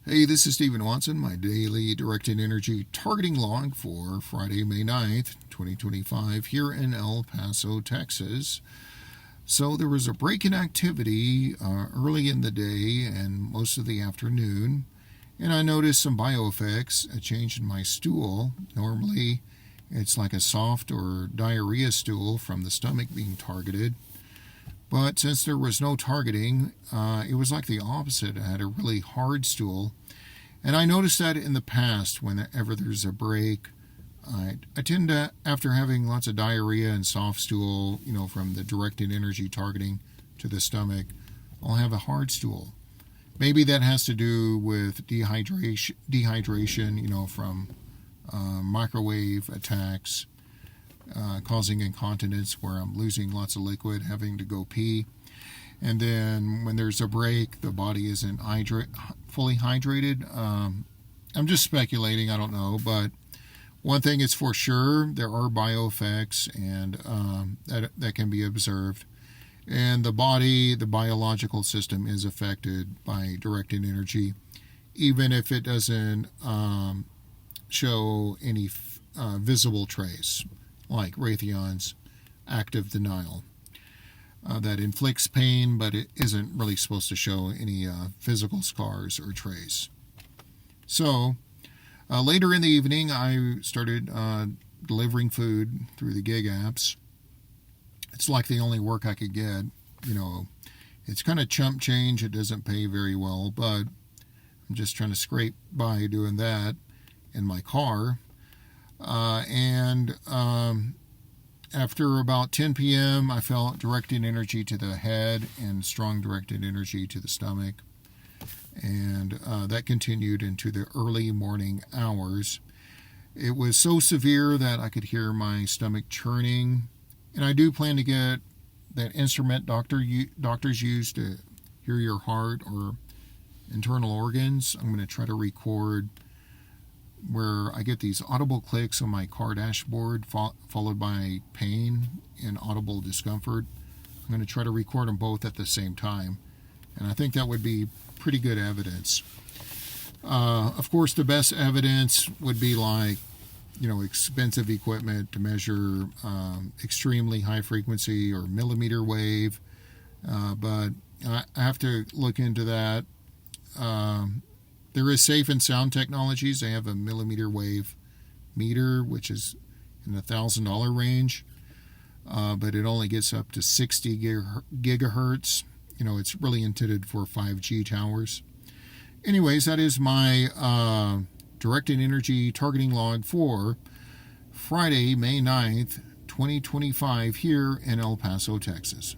Hey, this is Stephen Watson, my daily directed energy targeting log for Friday, May 9th, 2025, here in El Paso, Texas. So there was a break in activity early in the day and most of the afternoon, and I noticed some bioeffects, a change in my stool. Normally, it's like a soft or diarrhea stool from the stomach being targeted. But since there was no targeting, it was like the opposite. I had a really hard stool. And I noticed that in the past, whenever there's a break, I tend to, after having lots of diarrhea and soft stool, from the directed energy targeting to the stomach, I'll have a hard stool. Maybe that has to do with dehydration, from microwave attacks, causing incontinence where I'm losing lots of liquid, having to go pee. And then when there's a break, the body isn't fully hydrated. I'm just speculating, I don't know. But one thing is for sure, there are bioeffects and that can be observed. And the body, the biological system is affected by directed energy, even if it doesn't show any visible trace, like Raytheon's active denial. That inflicts pain, but it isn't really supposed to show any physical scars or trace. So, later in the evening, I started delivering food through the gig apps. It's like the only work I could get. It's kind of chump change. It doesn't pay very well, but I'm just trying to scrape by doing that in my car. After about 10 p.m., I felt directed energy to the head and strong directed energy to the stomach. And that continued into the early morning hours. It was so severe that I could hear my stomach churning. And I do plan to get that instrument doctors use to hear your heart or internal organs. I'm going to try to record where I get these audible clicks on my car dashboard, followed by pain and audible discomfort. I'm going to try to record them both at the same time, and I think that would be pretty good evidence. Of course, the best evidence would be like, expensive equipment to measure extremely high frequency or millimeter wave, but I have to look into that. There is Safe and Sound Technologies. They have a millimeter wave meter, which is in the $1,000 range, but it only gets up to 60 gigahertz. It's really intended for 5G towers. Anyways, that is my directed energy targeting log for Friday, May 9th, 2025, here in El Paso, Texas.